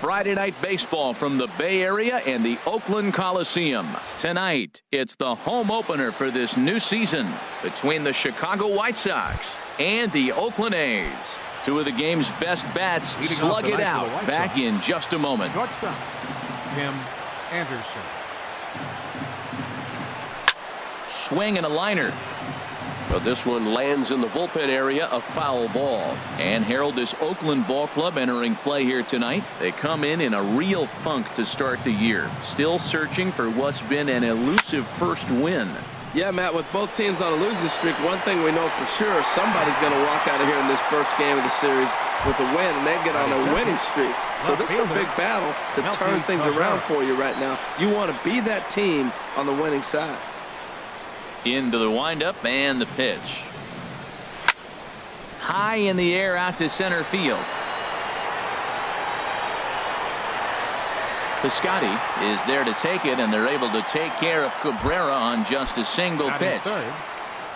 Friday night baseball from the Bay Area and the Oakland Coliseum. Tonight, it's the home opener for this new season between the Chicago White Sox and the Oakland A's. Two of the game's best bats slug it out. Back in just a moment. Shortstop, Tim Anderson. Swing and a liner. But this one lands in the bullpen area, a foul ball. And Harold, this Oakland ball club entering play here tonight. They come in a real funk to start the year. Still searching for what's been an elusive first win. Yeah, Matt, with both teams on a losing streak, one thing we know for sure, somebody's going to walk out of here in this first game of the series with a win, and they get on a winning streak. So this is a big battle to turn things around for you right now. You want to be that team on the winning side. Into the windup and the pitch. High in the air out to center field. Piscotty is there to take it, and they're able to take care of Cabrera on just a single pitch.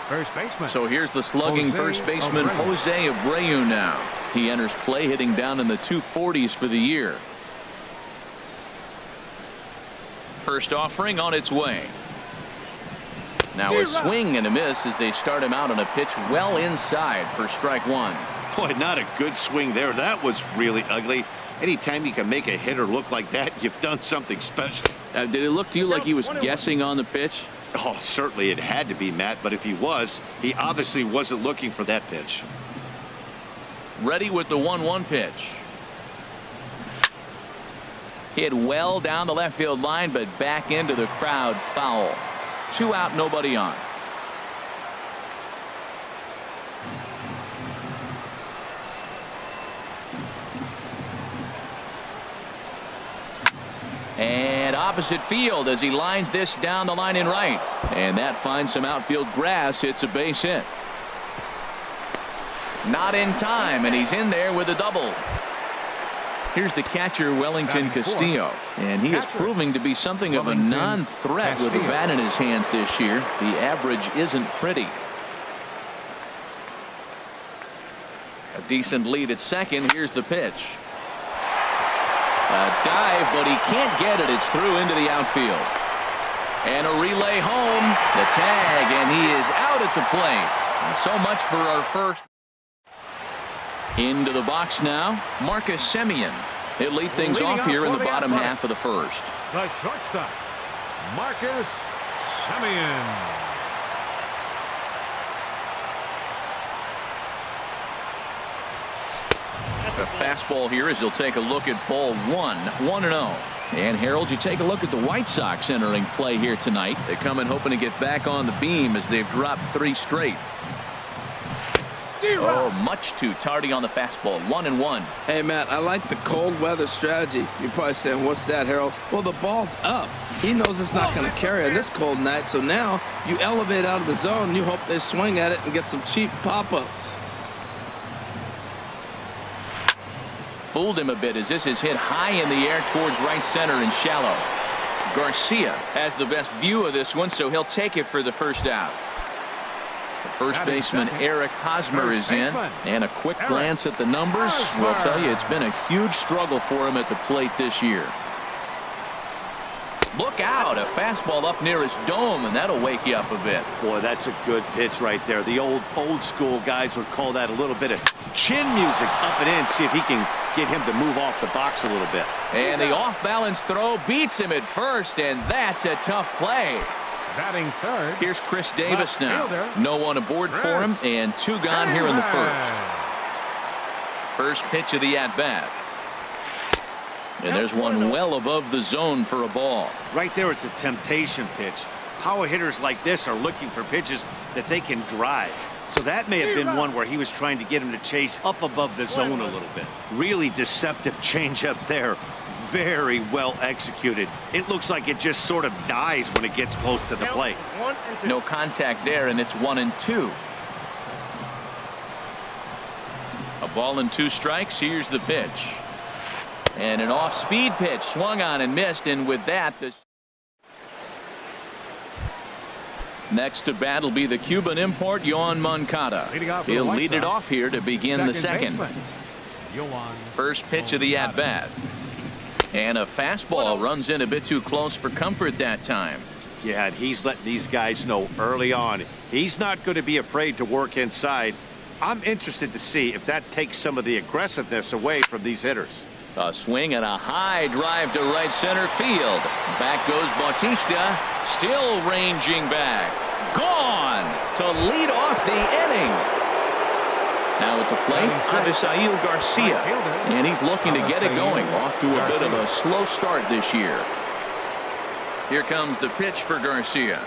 First baseman. So here's the slugging first baseman Jose Abreu now. He enters play hitting down in the 240s for the year. First offering on its way. Now a swing and a miss as they start him out on a pitch well inside for strike one. Boy, not a good swing there. That was really ugly. Anytime you can make a hitter look like that, you've done something special. Did it look to you like he was guessing on the pitch? Oh, certainly it had to be, Matt, but if he was, he obviously wasn't looking for that pitch. Ready with the 1-1 pitch. Hit well down the left field line, but back into the crowd, foul. 2 out, nobody on. And opposite field as he lines this down the line in right. And that finds some outfield grass. It's a base hit. Not in time, and he's in there with a double. Here's the catcher, Wellington Castillo, and he is proving to be something of a non-threat with a bat in his hands this year. The average isn't pretty. A decent lead at second. Here's the pitch. A dive, but he can't get it. It's through into the outfield. And a relay home. The tag, and he is out at the plate. So much for our first. Into the box now, Marcus Semien. He'll lead things off here in the bottom half of the first. The shortstop, Marcus Semien. A fastball here as he'll take a look at ball 1-0. And Harold, you take a look at the White Sox entering play here tonight. They come in hoping to get back on the beam as they've dropped 3 straight. Oh, much too tardy on the fastball. 1-1. Hey, Matt, I like the cold weather strategy. You're probably saying, what's that, Harold? Well, the ball's up. He knows it's not going to carry on this cold night, so now you elevate out of the zone, and you hope they swing at it and get some cheap pop-ups. Fooled him a bit as this is hit high in the air towards right center and shallow. Garcia has the best view of this one, so he'll take it for the first out. The first baseman Eric Hosmer is in, and a quick glance at the numbers will tell you it's been a huge struggle for him at the plate this year. Look out, a fastball up near his dome, and that'll wake you up a bit. Boy, that's a good pitch right there. The old school guys would call that a little bit of chin music up and in. See if he can get him to move off the box a little bit. And the off-balance throw beats him at first, and that's a tough play. Batting third. Here's Chris Davis now. No one aboard for him, and 2 gone here in the first. First pitch of the at-bat. And there's one well above the zone for a ball. Right there is a temptation pitch. Power hitters like this are looking for pitches that they can drive. So that may have been one where he was trying to get him to chase up above the zone a little bit. Really deceptive changeup there. Very well executed. It looks like it just sort of dies when it gets close to the plate. No contact there, and it's 1-2. A ball and 2 strikes. Here's the pitch. And an off-speed pitch swung on and missed, and with that, the next to bat will be the Cuban import Yoan Moncada. He'll lead it off here to begin the second. First pitch of the at-bat. And a fastball runs in a bit too close for comfort that time. Yeah, and he's letting these guys know early on he's not going to be afraid to work inside. I'm interested to see if that takes some of the aggressiveness away from these hitters. A swing and a high drive to right center field. Back goes Bautista, still ranging back. Gone to lead off the inning. Now at the plate, Avisail Garcia, and he's looking to get it going. Off to a bit of a slow start this year. Here comes the pitch for Garcia.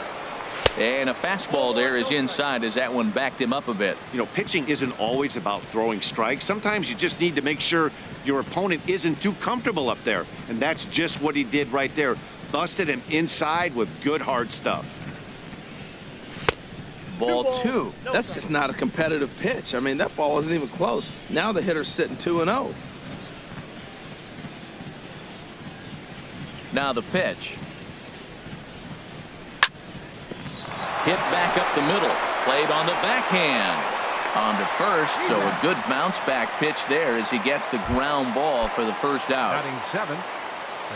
And a fastball there is inside as that one backed him up a bit. You know, pitching isn't always about throwing strikes. Sometimes you just need to make sure your opponent isn't too comfortable up there. And that's just what he did right there. Busted him inside with good hard stuff. Ball 2. That's just not a competitive pitch. I mean, that ball wasn't even close. Now the hitter's sitting 2-0. Now the pitch. Hit back up the middle. Played on the backhand. On to first, so a good bounce back pitch there as he gets the ground ball for the first out.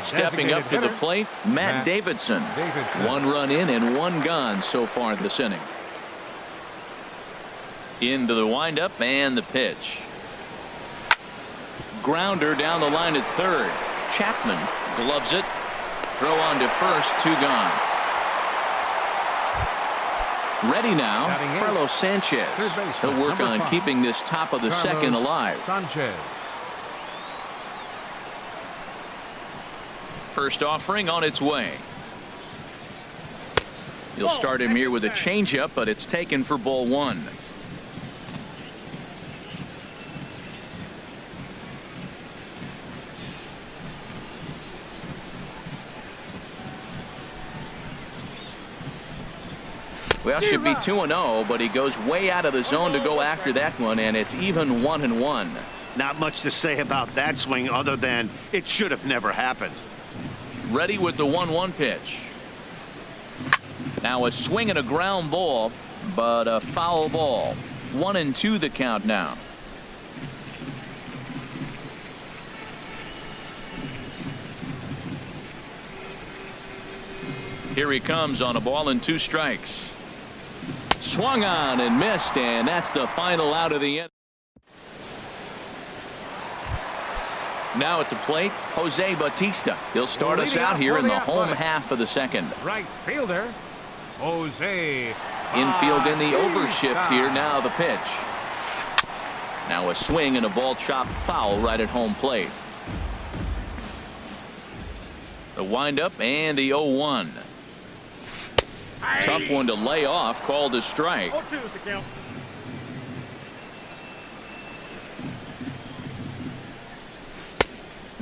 Stepping up to the plate, Matt Davidson. 1 run in and 1 gone so far this inning. Into the windup and the pitch. Grounder down the line at third. Chapman gloves it. Throw on to first, 2 gone. Ready now, Carlos Sanchez. He'll work on keeping this top of the second alive. First offering on its way. You'll start him here with a changeup, but it's taken for ball 1. Well, should be 2-0, but he goes way out of the zone to go after that one, and it's even 1-1. Not much to say about that swing other than it should have never happened. Ready with the 1-1 pitch. Now a swing and a ground ball, but a foul ball. 1-2 the count now. Here he comes on a ball and 2 strikes. Swung on and missed, and that's the final out of the inning. Now at the plate, Jose Bautista. He'll start us out here in the home half of the second. Right fielder, Jose. Infield in the overshift here. Now the pitch. Now a swing and a ball chopped foul right at home plate. The windup and the 0-1. Tough one to lay off, called a strike.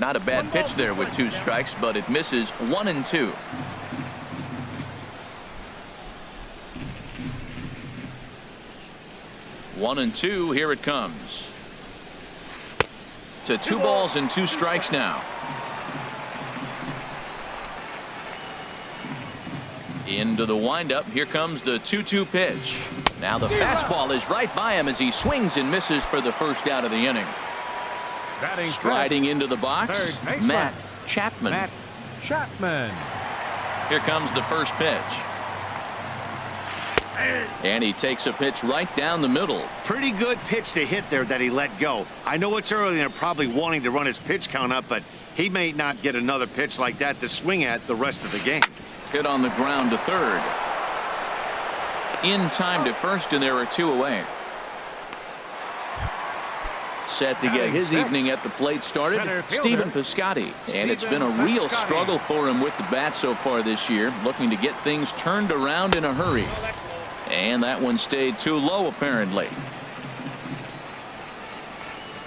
Not a bad pitch there with 2 strikes, but it misses 1-2. One and 2. Here it comes. To 2 balls and 2 strikes now. Into the windup. Here comes the 2-2 pitch. Now the fastball is right by him as he swings and misses for the first out of the inning. Striding into the box, Matt Chapman. Here comes the first pitch. And he takes a pitch right down the middle. Pretty good pitch to hit there that he let go. I know it's early and they're probably wanting to run his pitch count up, but he may not get another pitch like that to swing at the rest of the game. Hit on the ground to third. In time to first, and there are 2 away. Set to get his evening at the plate started, Stephen Piscotty. And it's been a real struggle for him with the bat so far this year, looking to get things turned around in a hurry. And that one stayed too low, apparently.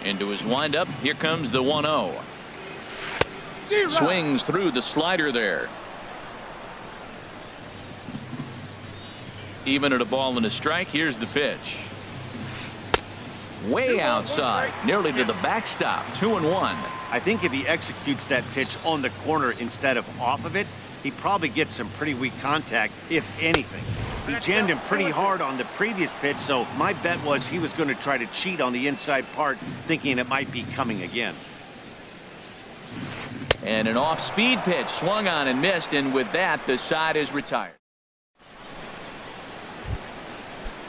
Into his windup. Here comes the 1-0. Swings through the slider there. Even at a ball and a strike. Here's the pitch. Way outside, nearly to the backstop. 2-1. I think if he executes that pitch on the corner instead of off of it, he probably gets some pretty weak contact, if anything. He jammed him pretty hard on the previous pitch, so my bet was he was going to try to cheat on the inside part, thinking it might be coming again. And an off-speed pitch swung on and missed, and with that, the side is retired.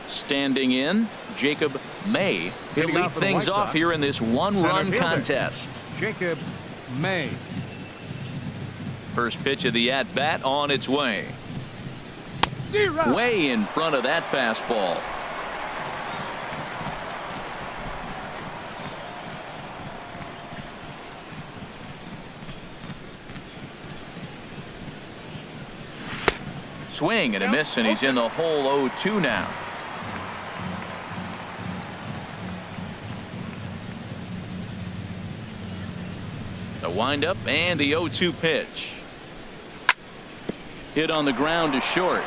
Standing in, Jacob May. He'll lead things off here in this 1-run contest. Jacob May. First pitch of the at-bat on its way. Way in front of that fastball. Swing and a miss, and he's in the hole 0-2 now. The windup and the 0-2 pitch. Hit on the ground to short.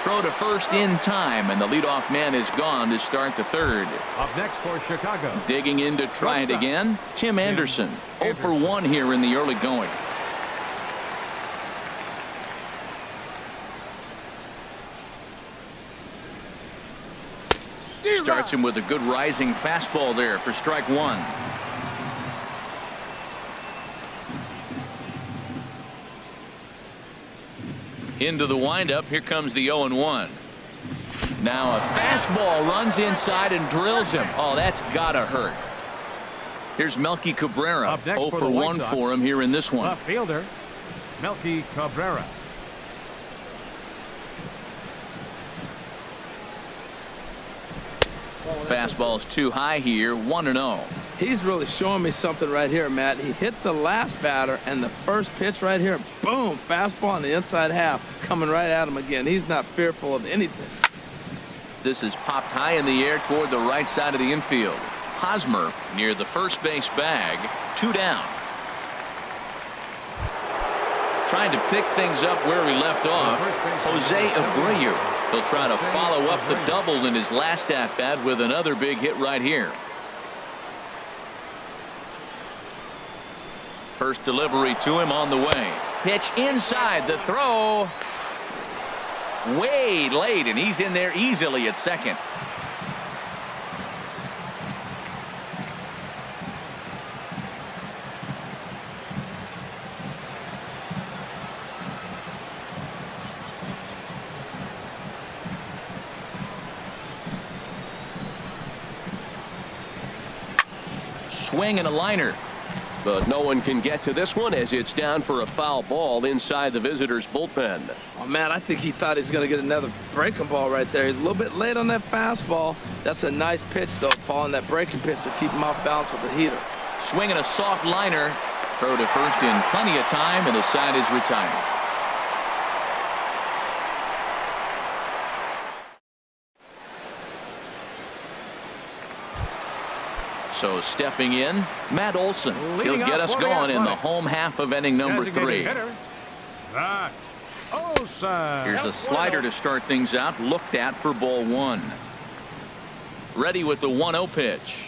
Throw to first in time, and the leadoff man is gone to start the third. Up next for Chicago. Digging in to try it again, Tim Anderson. 0 for 1 here in the early going. Starts him with a good rising fastball there for strike 1. Into the windup. Here comes the 0-1. Now a fastball runs inside and drills him. Oh, that's gotta hurt. Here's Melky Cabrera. 0 for 1 for him here in this one. Left fielder, Melky Cabrera. Fastball's too high here. 1-0. He's really showing me something right here, Matt. He hit the last batter, and the first pitch right here, boom, fastball on the inside half, coming right at him again. He's not fearful of anything. This is popped high in the air toward the right side of the infield. Hosmer near the first base bag. 2 down. Trying to pick things up where he left off. Jose Abreu. He'll try to follow up the double in his last at-bat with another big hit right here. First delivery to him on the way. Pitch inside, the throw. Way late, and he's in there easily at second. Swing and a liner. But no one can get to this one as it's down for a foul ball inside the visitors' bullpen. Oh, man, I think he thought he was going to get another breaking ball right there. He's a little bit late on that fastball. That's a nice pitch, though, following that breaking pitch to keep him off balance with the heater. Swinging a soft liner. Throw to first in plenty of time, and the side is retired. So stepping in, Matt Olson. He'll Leading get off us for the going in the Athletics. home half of inning number Designated 3. hitter, Matt Olson. Here's a slider to start things out, looked at for ball 1. Ready with the 1-0 pitch.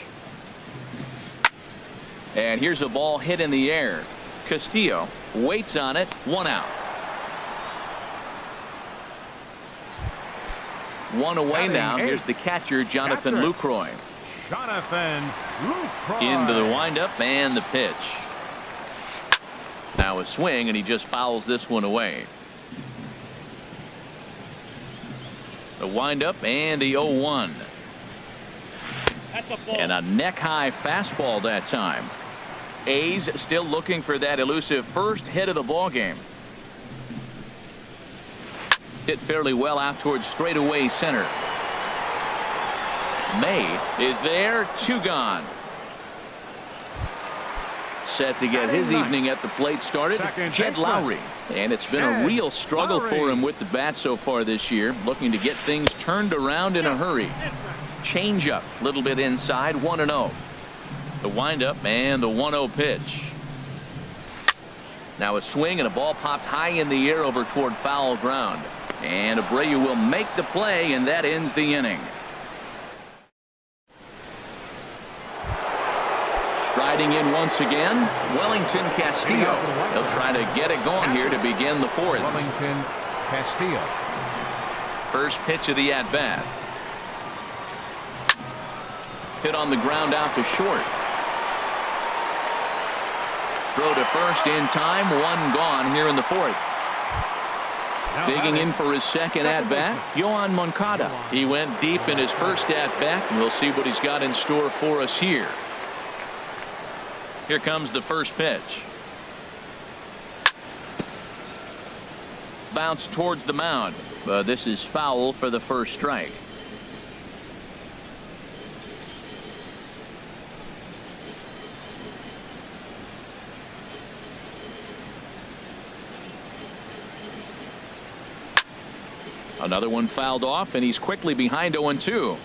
And here's a ball hit in the air. Castillo waits on it, 1 out. 1 away now. Here's the catcher, Jonathan Lucroy. Jonathan Lucroy. Into the windup and the pitch. Now a swing, and he just fouls this one away. The windup and the 0-1. That's a ball. And a neck-high fastball that time. A's still looking for that elusive first hit of the ball game. Hit fairly well out towards straightaway center. May is there, 2 gone. Set to get his evening at the plate started, Jed Lowry. And it's been a real struggle for him with the bat so far this year, looking to get things turned around in a hurry. Changeup, a little bit inside, 1-0. The windup and the 1-0 pitch. Now a swing and a ball popped high in the air over toward foul ground. And Abreu will make the play, and that ends the inning. Striding in once again, Wellington Castillo. He'll try to get it going here to begin the 4th. Wellington Castillo. First pitch of the at-bat. Hit on the ground out to short. Throw to first in time, 1 gone here in the 4th. Digging in for his second at-bat, Yohan Moncada. He went deep in his first at-bat, and we'll see what he's got in store for us here. Here comes the first pitch. Bounce towards the mound, but this is foul for the first strike. Another one fouled off, and he's quickly behind 0-2.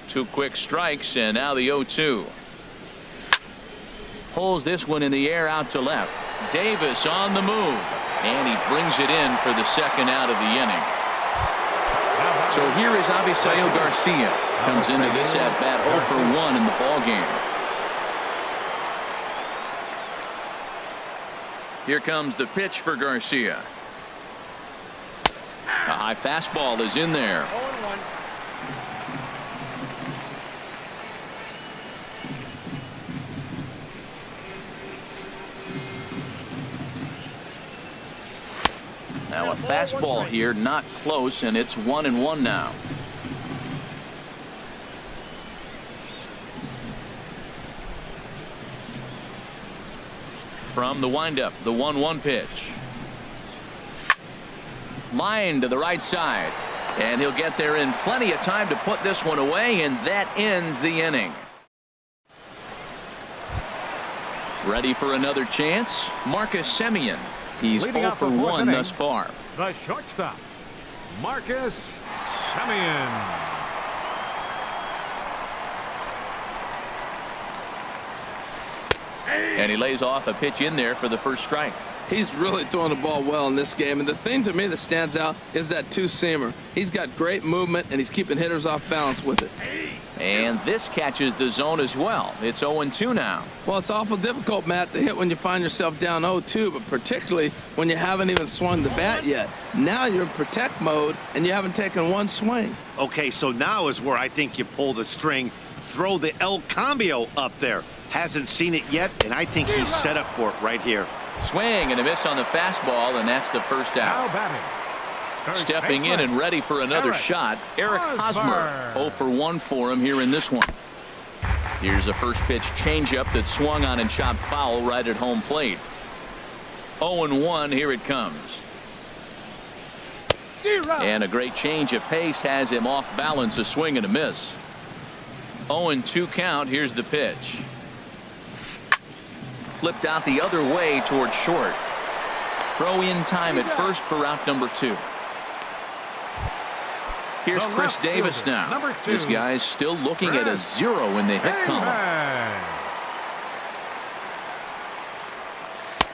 Two quick strikes, and now the 0-2. Pulls this one in the air out to left. Davis on the move, and he brings it in for the second out of the inning. So here is Avisail Garcia. Comes into this at bat 0 for 1 in the ball game. Here comes the pitch for Garcia. A high fastball is in there. 0-1. Now a fastball here, not close, and it's 1-1 now. From the windup, the 1-1 pitch. Line to the right side, and he'll get there in plenty of time to put this one away, and that ends the inning. Ready for another chance, Marcus Semien. He's 0 for 1 thus far. The shortstop, Marcus Semien. And he lays off a pitch in there for the first strike. He's really throwing the ball well in this game, and the thing to me that stands out is that 2-seamer. He's got great movement, and he's keeping hitters off balance with it. And this catches the zone as well. It's 0-2 now. Well, it's awful difficult, Matt, to hit when you find yourself down 0-2, but particularly when you haven't even swung the bat yet. Now you're in protect mode, and you haven't taken one swing. Okay, so now is where I think you pull the string, throw the El Cambio up there. Hasn't seen it yet, and I think he's set up for it right here. Swing and a miss on the fastball, and that's the first out. Now batting, Stepping in and ready for another shot, Eric Hosmer. 0 for 1 for him here in this one. Here's a first pitch changeup that swung on and chopped foul right at home plate. 0-1, here it comes. And a great change of pace has him off balance, a swing and a miss. 0-2 count. Here's the pitch. Flipped out the other way towards short. Throw in time at first for out number 2. Here's The Chris left Davis fielder, now. number 2, This guy's still looking at a 0 in the hit column.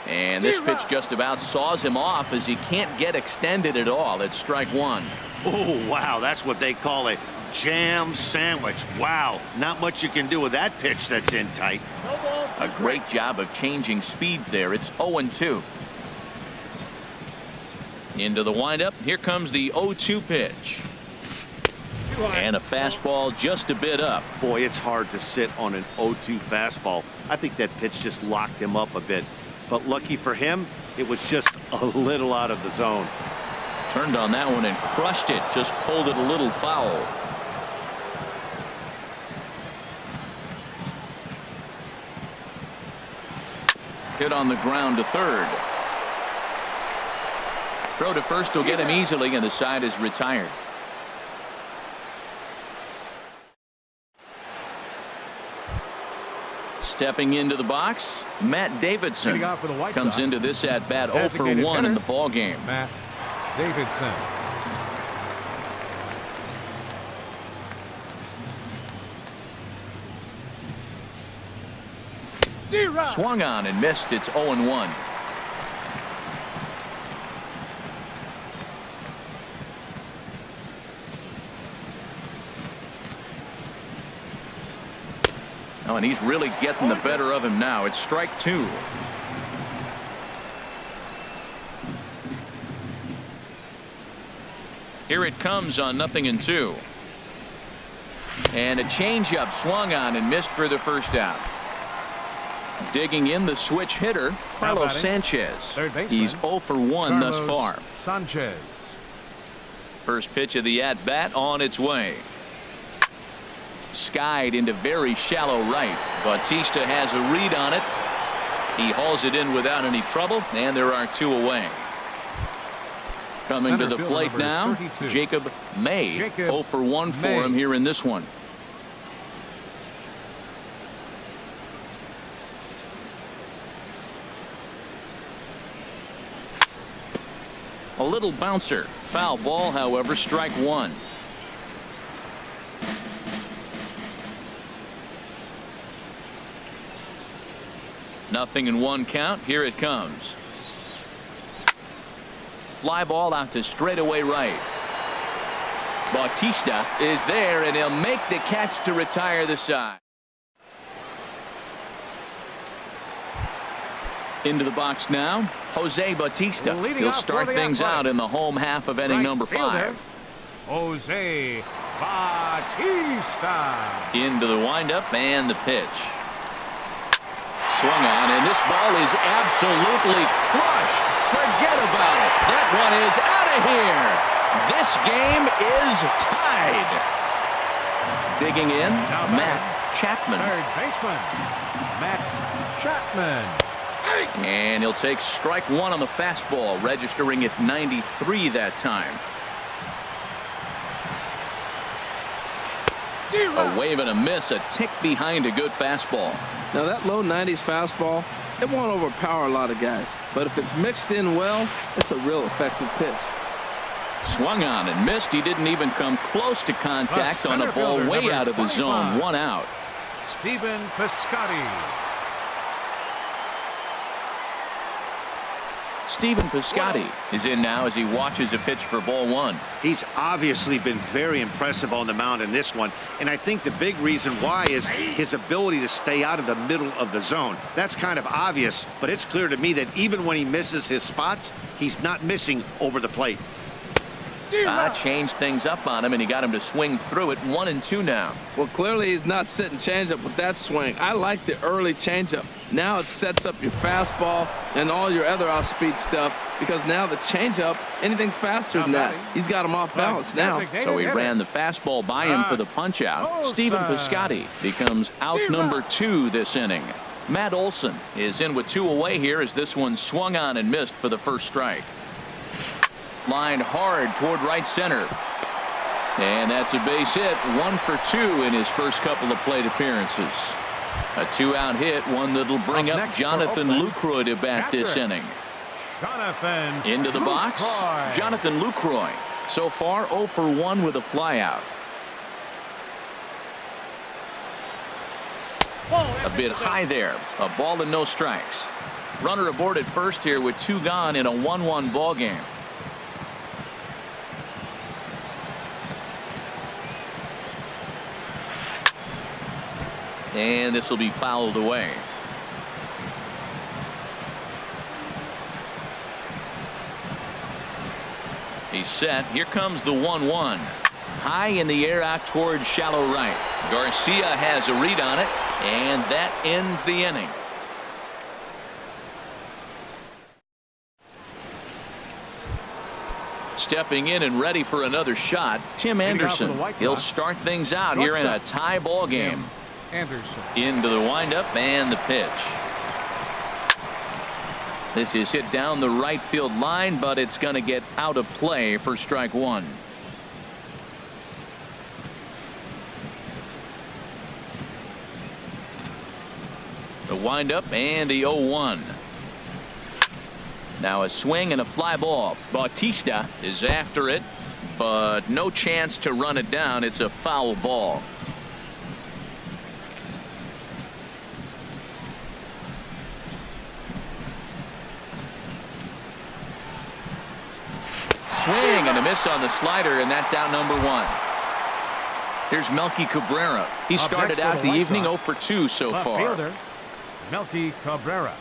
And this pitch just about saws him off as he can't get extended at all. It's strike 1. Oh, wow, that's what they call a jam sandwich. Wow, not much you can do with that pitch that's in tight. No balls. A great job of changing speeds there. It's 0-2. Into the windup. Here comes the 0-2 pitch. And a fastball just a bit up. Boy, it's hard to sit on an 0-2 fastball. I think that pitch just locked him up a bit. But lucky for him, it was just a little out of the zone. Turned on that one and crushed it. Just pulled it a little foul. Hit on the ground to third. Throw to first will get him easily, and the side is retired. Stepping into the box, Matt Davidson comes into this at bat 0 for 1 in the ball game. Matt Davidson. Swung on and missed. It's 0-1. Oh, and he's really getting the better of him now. It's strike 2. Here it comes on 0-2. And a changeup swung on and missed for the first out. Digging in the switch hitter, Carlos Sanchez. He's 0 for 1 thus far. Sanchez. First pitch of the at-bat on its way. Skied into very shallow right. Bautista has a read on it. He hauls it in without any trouble, and there are 2 away. Coming to the plate now, 32. Jacob May. 0 for 1 for him here in this one. A little bouncer. Foul ball, however, strike 1. Nothing in 1 count. Here it comes. Fly ball out to straightaway right. Bautista is there, and he'll make the catch to retire the side. Into the box now, Jose Bautista. He'll start things out in the home half of inning number 5. Jose Bautista. Into the windup and the pitch. Swung on, and this ball is absolutely crushed. Forget about it. That one is out of here. This game is tied. Digging in, Matt Chapman. Third baseman, Matt Chapman. And he'll take strike 1 on the fastball, registering at 93 that time. A wave and a miss, a tick behind a good fastball. Now that low 90s fastball, it won't overpower a lot of guys, but if it's mixed in well, it's a real effective pitch. Swung on and missed. He didn't even come close to contact on a ball way out of the zone. 1 out. Stephen Piscotty. Stephen Piscotty is in now as he watches a pitch for ball 1. He's obviously been very impressive on the mound in this one, and I think the big reason why is his ability to stay out of the middle of the zone. That's kind of obvious, but it's clear to me that even when he misses his spots, he's not missing over the plate. Changed things up on him, and he got him to swing through it. 1-2 now. Well, clearly he's not sitting changeup with that swing. I like the early changeup. Now it sets up your fastball and all your other off-speed stuff, because now the changeup, anything's faster than that. He's got him off balance now. So he ran the fastball by him for the punch-out. Stephen Piscotty becomes out number 2 this inning. Matt Olson is in with 2 away here as this one swung on and missed for the first strike. Lined hard toward right center. And that's a base hit. 1 for 2 in his first couple of plate appearances. A 2-out hit, one that'll bring up Jonathan Lucroy to bat this inning. Jonathan Into the box, Jonathan Lucroy. So far 0 for 1 with a flyout. A bit high there. A ball and no strikes. Runner aboard at first here with 2 gone in a 1-1 ball game. And this will be fouled away. He's set. Here comes the 1-1. High in the air out towards shallow right. Garcia has a read on it, and that ends the inning. Stepping in and ready for another shot, Tim Anderson. He'll start things out here in a tie ball game. Anderson. Into the windup and the pitch. This is hit down the right field line, but it's going to get out of play for strike 1. The windup and the 0-1. Now a swing and a fly ball. Bautista is after it, but no chance to run it down. It's a foul ball. Swing and a miss on the slider, and that's out number 1. Here's Melky Cabrera. He started out the evening 0 for 2 so far. Fielder, Melky Cabrera.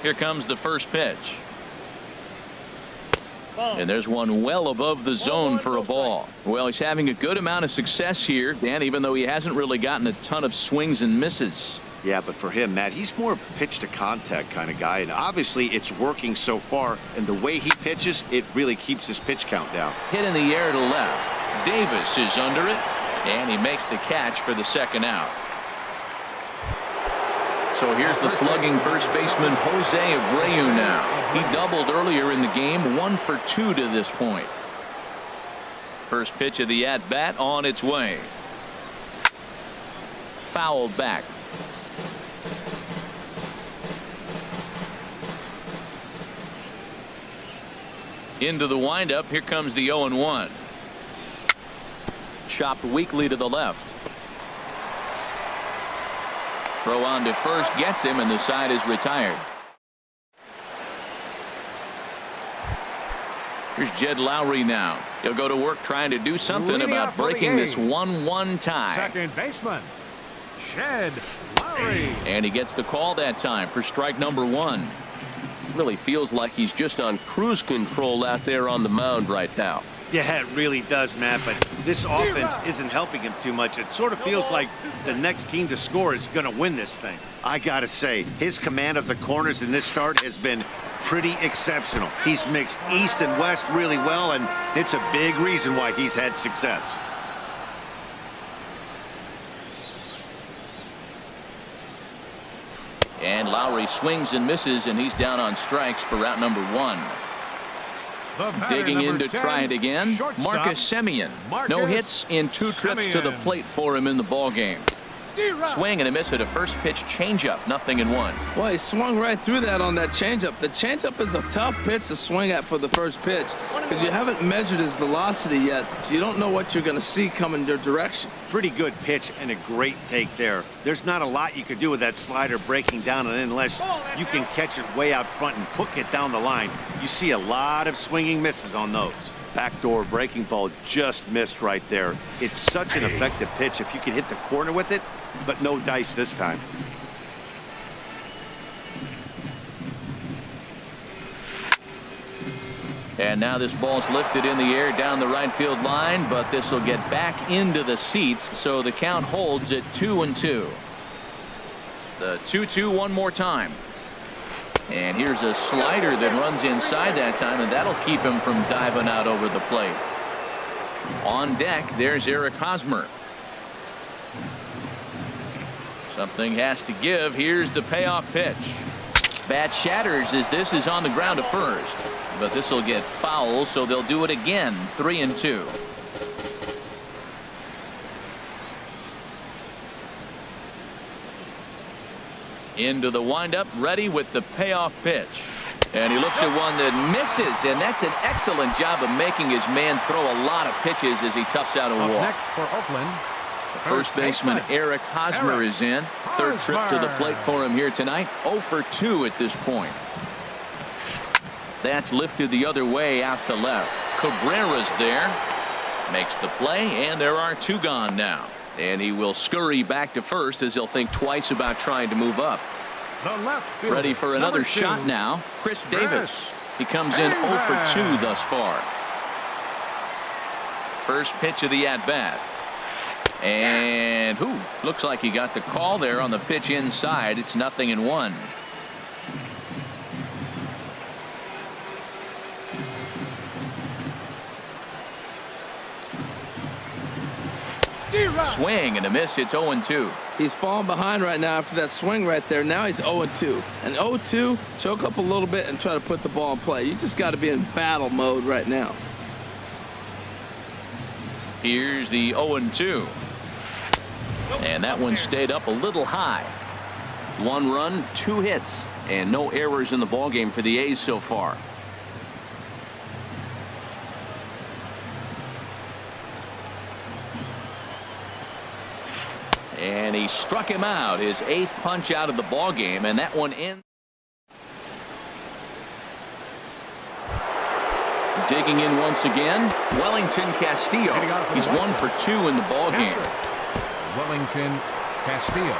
Here comes the first pitch. And there's one well above the zone for a ball. Well, he's having a good amount of success here, Dan, even though he hasn't really gotten a ton of swings and misses. Yeah, but for him, Matt, he's more of a pitch to contact kind of guy, and obviously it's working so far, and the way he pitches, it really keeps his pitch count down. Hit in the air to left. Davis is under it, and he makes the catch for the second out. So here's the slugging first baseman Jose Abreu now. He doubled earlier in the game, 1 for 2 to this point. First pitch of the at-bat on its way. Fouled back. Into the windup. Here comes the 0-1. Chopped weakly to the left. Throw on to first gets him, and the side is retired. Here's Jed Lowry now. He'll go to work trying to do something about breaking this 1-1 tie. Second baseman, Jed Lowry. And he gets the call that time for strike number 1. Really feels like he's just on cruise control out there on the mound right now. Yeah, it really does, Matt, but this offense isn't helping him too much. It sort of feels like the next team to score is going to win this thing. I got to say, his command of the corners in this start has been pretty exceptional. He's mixed east and west really well, and it's a big reason why he's had success. And Lowry swings and misses, and he's down on strikes for route number 1. Digging in to try it again, Marcus Semien. No hits in 2 trips to the plate for him in the ball game. Swing and a miss at a first pitch changeup, 0-1. Well, he swung right through that on that changeup. The changeup is a tough pitch to swing at for the first pitch because you haven't measured his velocity yet. So you don't know what you're going to see coming your direction. Pretty good pitch and a great take there. There's not a lot you could do with that slider breaking down, and unless you can catch it way out front and hook it down the line, you see a lot of swinging misses on those. Backdoor breaking ball just missed right there. It's such an effective pitch if you can hit the corner with it, but no dice this time. And now this ball's lifted in the air down the right field line, but this will get back into the seats, so the count holds at 2-2. The 2-2 one more time. And here's a slider that runs inside that time, and that'll keep him from diving out over the plate. On deck, there's Eric Hosmer. Something has to give. Here's the payoff pitch. Bat shatters as this is on the ground to first. But this will get foul, so they'll do it again. 3-2. Into the windup, ready with the payoff pitch. And he looks at one that misses, and that's an excellent job of making his man throw a lot of pitches as he toughs out a Up walk. next for Oakland, First baseman Eric Hosmer is in. Third trip to the plate for him here tonight. 0 for 2 at this point. That's lifted the other way out to left. Cabrera's there. Makes the play, and there are 2 gone now. And he will scurry back to first as he'll think twice about trying to move up. the left fielder, Ready for another number 2. shot now. Chris Davis. He comes in 0 for 2 thus far. First pitch of the at-bat. And looks like he got the call there on the pitch inside. It's 0-1. Swing and a miss. It's 0-2. He's falling behind right now after that swing right there. Now he's 0-2. And 0-2, choke up a little bit and try to put the ball in play. You just got to be in battle mode right now. Here's the 0-2. And that one stayed up a little high. 1 run, 2 hits, and no errors in the ballgame for the A's so far. And he struck him out, his 8th punch out of the ballgame, and that one ends. Digging in once again, Wellington Castillo. He's 1 for 2 in the ballgame. Wellington Castillo.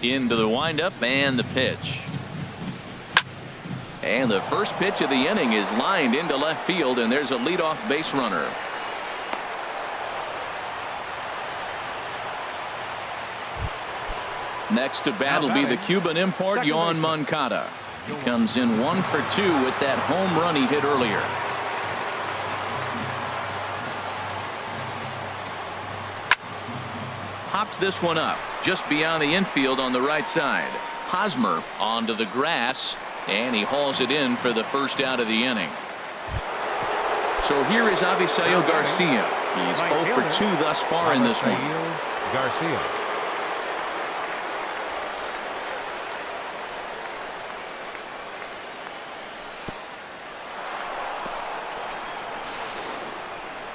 Into the windup and the pitch. And the first pitch of the inning is lined into left field, and there's a leadoff base runner. Next to bat will be the Cuban import Yoán Moncada. He comes in 1 for 2 with that home run he hit earlier. Pops this one up just beyond the infield on the right side. Hosmer onto the grass, and he hauls it in for the first out of the inning. So here is Avisaíl Garcia. He's 0 for 2 thus far in this one. Garcia.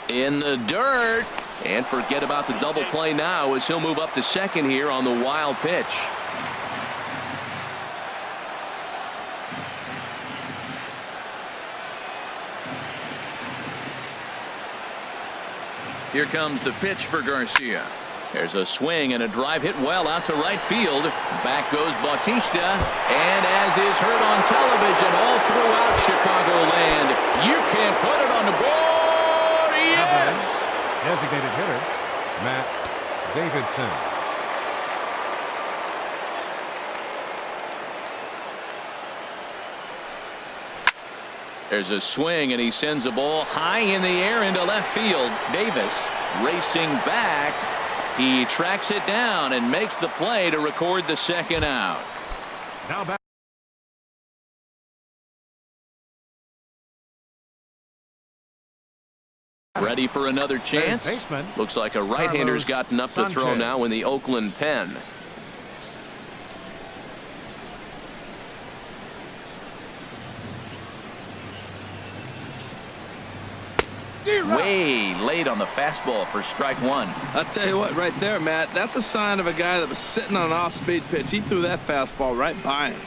In the dirt. And forget about the double play now as he'll move up to second here on the wild pitch. Here comes the pitch for Garcia. There's a swing and a drive hit well out to right field. Back goes Bautista. And as is heard on television all throughout Chicagoland, you can't put it on the board. Yes! Designated hitter, Matt Davidson. There's a swing, and he sends a ball high in the air into left field. Davis racing back. He tracks it down and makes the play to record the second out. Now back. Ready for another chance. Looks like a right-hander's got enough to throw now in the Oakland pen. Way late on the fastball for strike 1. I'll tell you what, right there, Matt, that's a sign of a guy that was sitting on an off-speed pitch. He threw that fastball right by him.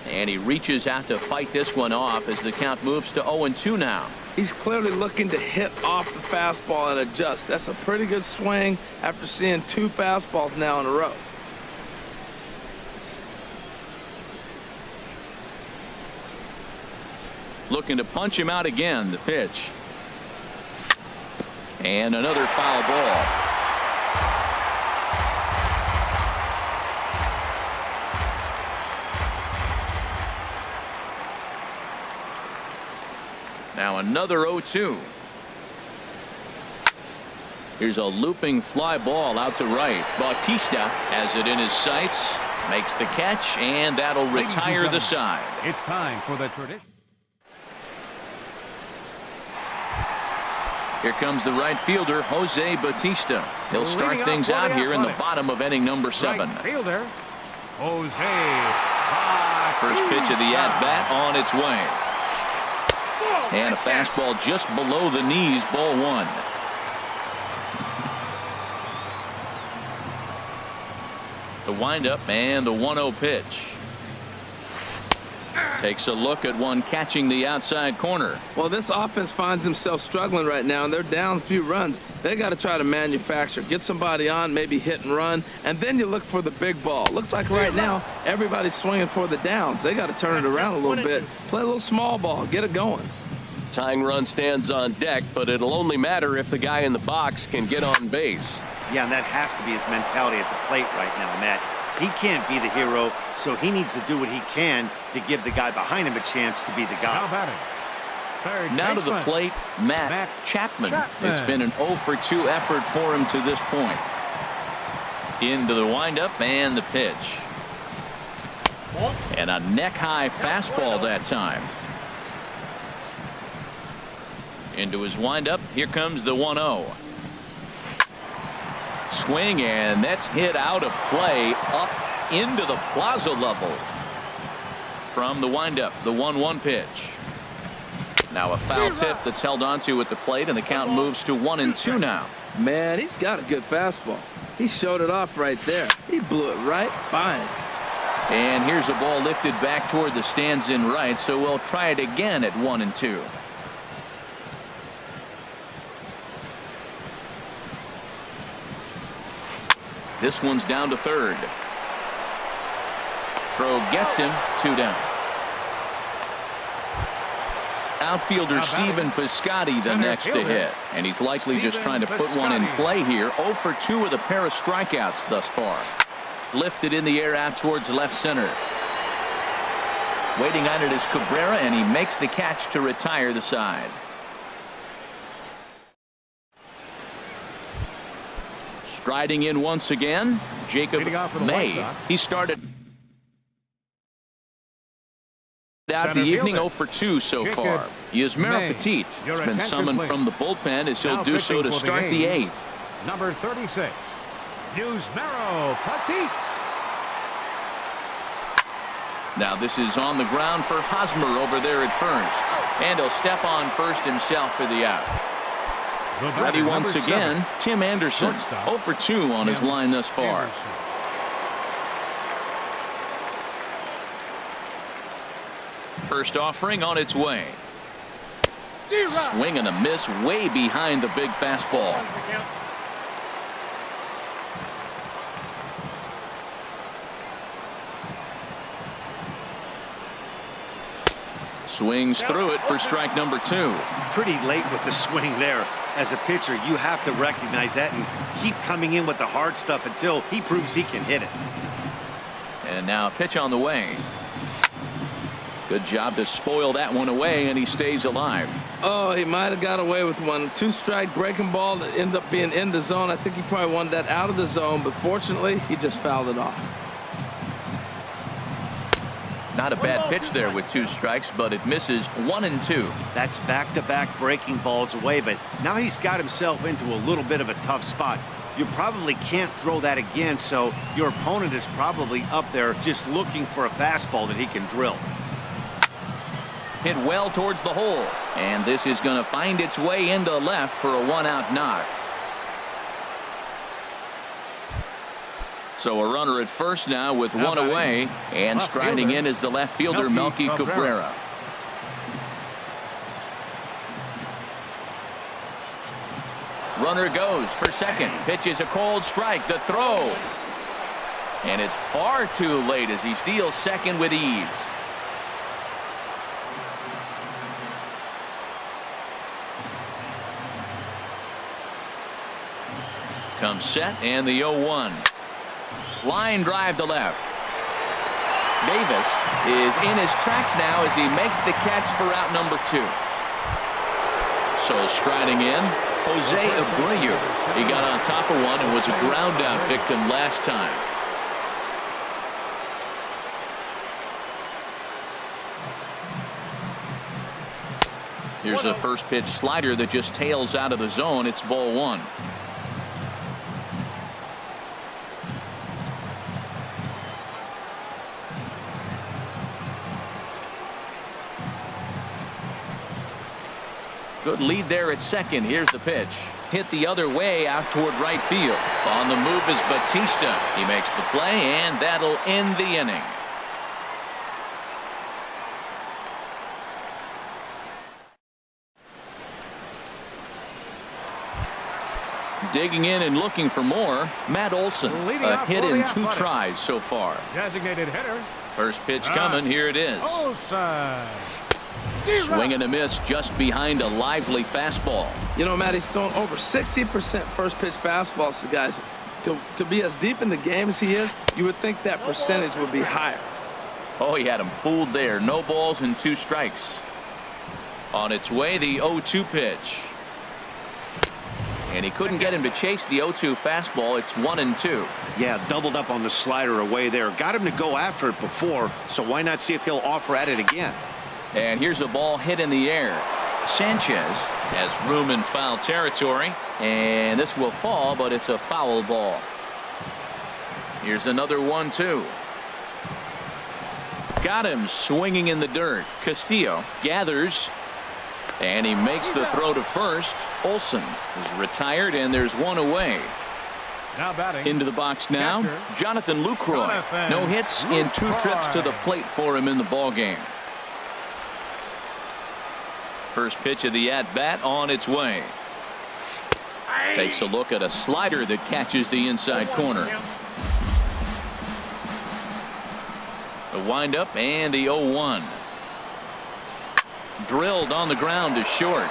And he reaches out to fight this one off as the count moves to 0-2 now. He's clearly looking to hit off the fastball and adjust. That's a pretty good swing after seeing 2 fastballs now in a row. Looking to punch him out again. The pitch. And another foul ball. Now another 0-2. Here's a looping fly ball out to right. Bautista has it in his sights, makes the catch, and that'll retire the side. It's time for the tradition. Here comes the right fielder, Jose Bautista. He'll start things out here in the bottom of inning number 7. Right fielder, Jose. First pitch of the at-bat on its way. And a fastball just below the knees, ball 1. The windup and the 1-0 pitch. Takes a look at one catching the outside corner. Well, this offense finds themselves struggling right now, and they're down a few runs. They got to try to manufacture, get somebody on, maybe hit and run, and then you look for the big ball. Looks like right now everybody's swinging for the downs. They got to turn it around a little bit, play a little small ball, get it going. Tying run stands on deck, but it'll only matter if the guy in the box can get on base. Yeah, and that has to be his mentality at the plate right now, Matt. He can't be the hero, so he needs to do what he can to give the guy behind him a chance to be the guy. Now batting. Third Now to the baseman, plate, Matt Chapman. It's been an 0 for 2 effort for him to this point. Into the windup and the pitch. And a neck-high fastball that time. Into his windup. Here comes the 1-0. Swing, and that's hit out of play up into the plaza level. From the windup, the 1-1 pitch. Now a foul tip that's held onto at the plate, and the count moves to 1-2 now. Man, he's got a good fastball. He showed it off right there. He blew it right by him. And here's a ball lifted back toward the stands in right, so we'll try it again at 1-2. This one's down to third. Throw gets him, 2 down. Outfielder Stephen Piscotty the next to hit, and he's likely just trying to put one in play here. 0 for 2 with a pair of strikeouts thus far. Lifted in the air out towards left center. Waiting on it is Cabrera, and he makes the catch to retire the side. Striding in once again, Jacob May. He started out the evening 0 for 2 so far. Yusmeiro Petit has been summoned from the bullpen, as he'll do so to start the 8th. Number 36, Yusmeiro Petit. Now this is on the ground for Hosmer over there at first, and he'll step on first himself for the out. Ready once again, Tim Anderson. 0 for 2 on his line thus far. First offering on its way. Swing and a miss way behind the big fastball. Swings through it for strike number 2. Pretty late with the swing there. As a pitcher, you have to recognize that and keep coming in with the hard stuff until he proves he can hit it. And now a pitch on the way. Good job to spoil that one away, and he stays alive. Oh, he might have got away with one. 2-strike breaking ball that ended up being in the zone. I think he probably wanted that out of the zone, but fortunately, he just fouled it off. Not a bad pitch there with 2 strikes, but it misses 1-2. That's back-to-back breaking balls away, but now he's got himself into a little bit of a tough spot. You probably can't throw that again, so your opponent is probably up there just looking for a fastball that he can drill. Hit well towards the hole, and this is going to find its way into left for a 1-out knock. So a runner at first now with 1 away, and striding in is the left fielder Melky Cabrera. Runner goes for second. Pitch is a cold strike. The throw, and it's far too late as he steals second with ease. Comes set, and the 0-1. Line drive to left. Davis is in his tracks now as he makes the catch for out number 2. So striding in, Jose Abreu. He got on top of one and was a ground out victim last time. Here's a first pitch slider that just tails out of the zone. It's ball one. Good lead there at second. Here's the pitch. Hit the other way out toward right field. On the move is Batista. He makes the play, and that'll end the inning. Digging in and looking for more, Matt Olson. A hit in 2 tries so far. Designated hitter. First pitch coming. Here it is. Olson. Swing and a miss just behind a lively fastball. You know, Matt, he's thrown over 60% first pitch fastballs to guys. To be as deep in the game as he is, you would think that percentage would be higher. Oh, he had him fooled there. No balls and 2 strikes. On its way, the 0-2 pitch. And he couldn't get him to chase the 0-2 fastball. It's 1-2. Yeah, doubled up on the slider away there. Got him to go after it before, so why not see if he'll offer at it again? And here's a ball hit in the air. Sanchez has room in foul territory, and this will fall, but it's a foul ball. Here's another 1-2. Got him swinging in the dirt. Castillo gathers, and he makes the throw to first. Olson is retired, and there's one away. Now batting. Into the box now, Catcher. Jonathan Lucroy. No hits in 2 trips to the plate for him in the ball game. First pitch of the at-bat on its way. Takes a look at a slider that catches the inside corner. The windup and the 0-1. Drilled on the ground to short.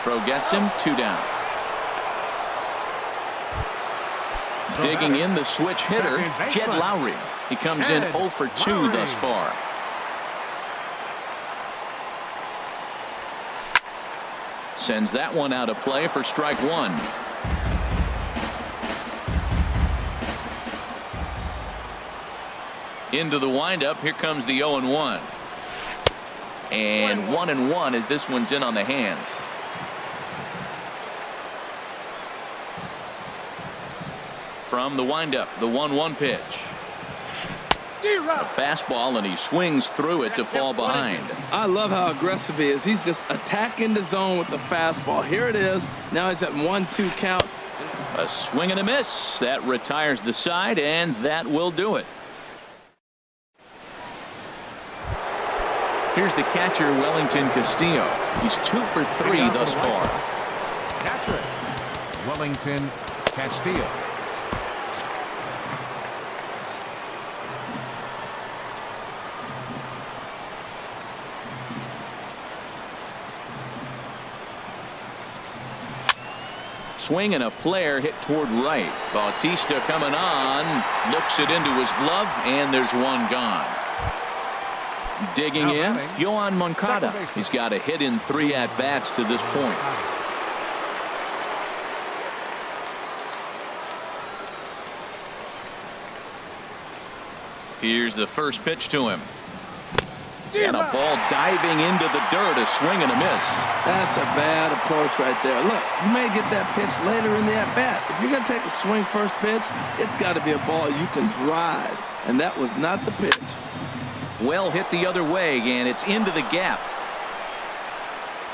Throw gets him, 2 down. Digging in the switch hitter, Jed Lowry. He comes in 0 for 2 thus far. Sends that one out of play for strike 1. Into the windup. Here comes the 0-1. And 1-1 as this one's in on the hands. From the windup, the 1-1 pitch. A fastball, and he swings through it to fall behind. I love how aggressive he is. He's just attacking the zone with the fastball. Here it is. Now he's at 1-2 count. A swing and a miss. That retires the side, and that will do it. Here's the catcher, Wellington Castillo. He's 2 for 3 thus far. Catcher, Wellington Castillo. Swing and a flare hit toward right. Bautista coming on, looks it into his glove, and there's one gone. Digging in, Yohan Moncada. He's got a hit in 3 at-bats to this point. Here's the first pitch to him. And a ball diving into the dirt, a swing and a miss. That's a bad approach right there. Look, you may get that pitch later in the at-bat. If you're going to take a swing first pitch, it's got to be a ball you can drive. And that was not the pitch. Well hit the other way, and it's into the gap.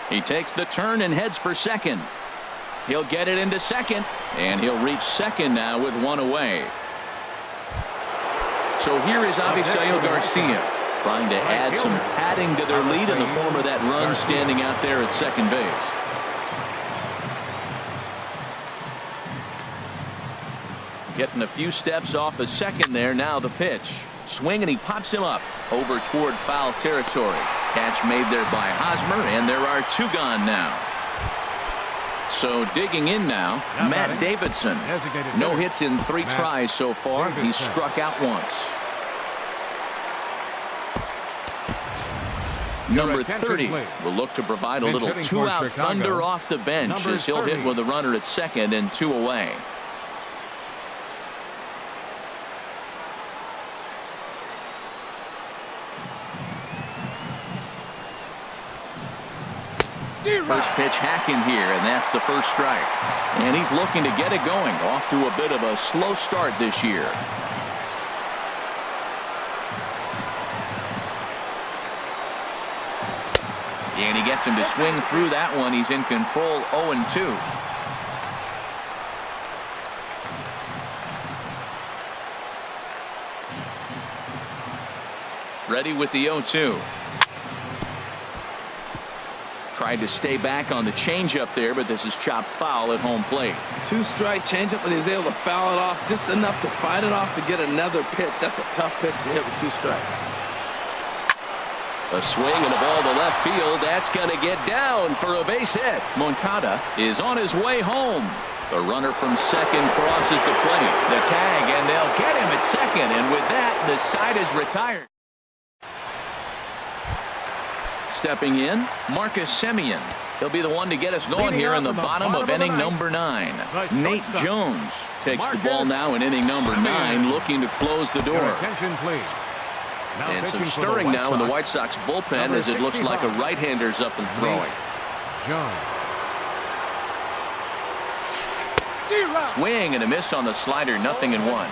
He takes the turn and heads for second. He'll get it into second, and he'll reach second now with 1 away. So here is Avisail Garcia, trying to add some padding to their lead in the form of that run standing out there at second base. Getting a few steps off a second there. Now the pitch. Swing, and he pops him up over toward foul territory. Catch made there by Hosmer, and there are 2 gone now. So digging in now, Matt Davidson. No hits in 3 tries so far. He's struck out once. Number 30 will look to provide a little two-out thunder off the bench as he'll hit with a runner at second and 2 away. First pitch hacking here, and that's the first strike. And he's looking to get it going. Off to a bit of a slow start this year. And he gets him to swing through that one. He's in control, 0-2. Ready with the 0-2. Tried to stay back on the changeup there, but this is chopped foul at home plate. 2-strike changeup, and he was able to foul it off just enough to fight it off to get another pitch. That's a tough pitch to hit with 2 strikes. A swing and a ball to left field. That's going to get down for a base hit. Moncada is on his way home. The runner from second crosses the plate. The tag, and they'll get him at second. And with that, the side is retired. Stepping in, Marcus Semien. He'll be the one to get us going here in the bottom of inning number 9. Nate Jones takes the ball now in inning number 9, looking to close the door. Attention, please. And some stirring now in the White Sox bullpen as it looks like a right-hander's up and throwing. Swing and a miss on the slider, 0-1.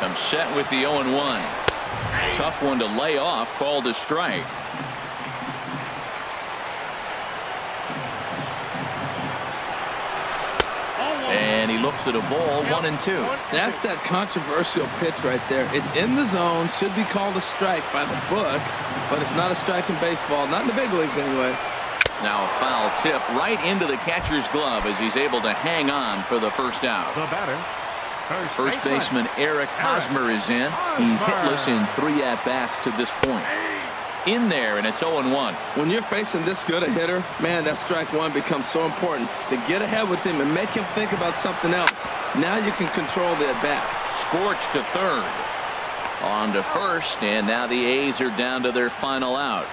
I'm set with the 0-1. Tough one to lay off, called a strike. And he looks at a ball, 1-2. That's that controversial pitch right there. It's in the zone, should be called a strike by the book, but it's not a strike in baseball, not in the big leagues anyway. Now a foul tip right into the catcher's glove as he's able to hang on for the first out. The batter, First baseman Eric Hosmer is in. He's hitless in 3 at-bats to this point. In there, and it's 0-1. When you're facing this good a hitter, man, that strike one becomes so important to get ahead with him and make him think about something else. Now you can control the at-bat. Scorched to third. On to first, and now the A's are down to their final out.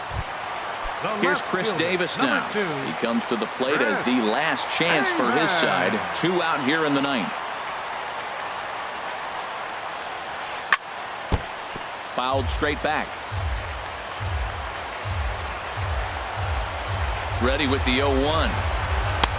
Here's Chris Davis now. He comes to the plate as the last chance for his side. 2 out here in the 9th. Fouled straight back. Ready with the 0-1.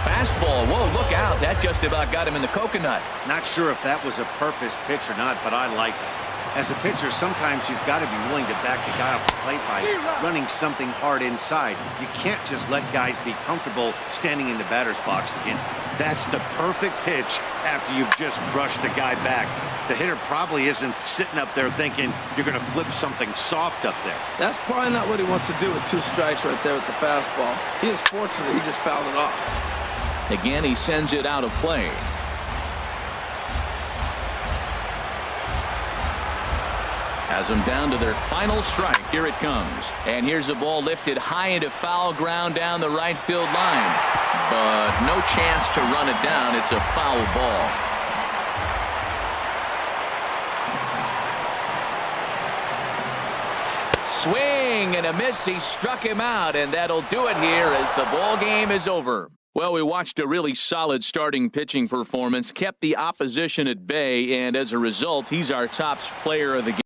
Fastball. Whoa, look out. That just about got him in the coconut. Not sure if that was a purpose pitch or not, but I like it. As a pitcher, sometimes you've got to be willing to back the guy off the plate by running something hard inside. You can't just let guys be comfortable standing in the batter's box again. That's the perfect pitch after you've just brushed a guy back. The hitter probably isn't sitting up there thinking you're going to flip something soft up there. That's probably not what he wants to do with 2 strikes right there with the fastball. He is fortunate he just fouled it off. Again, he sends it out of play. Has them down to their final strike. Here it comes. And here's a ball lifted high into foul ground down the right field line. But no chance to run it down. It's a foul ball. Swing and a miss. He struck him out, and that'll do it here as the ball game is over. Well, we watched a really solid starting pitching performance, kept the opposition at bay, and as a result, he's our top player of the game.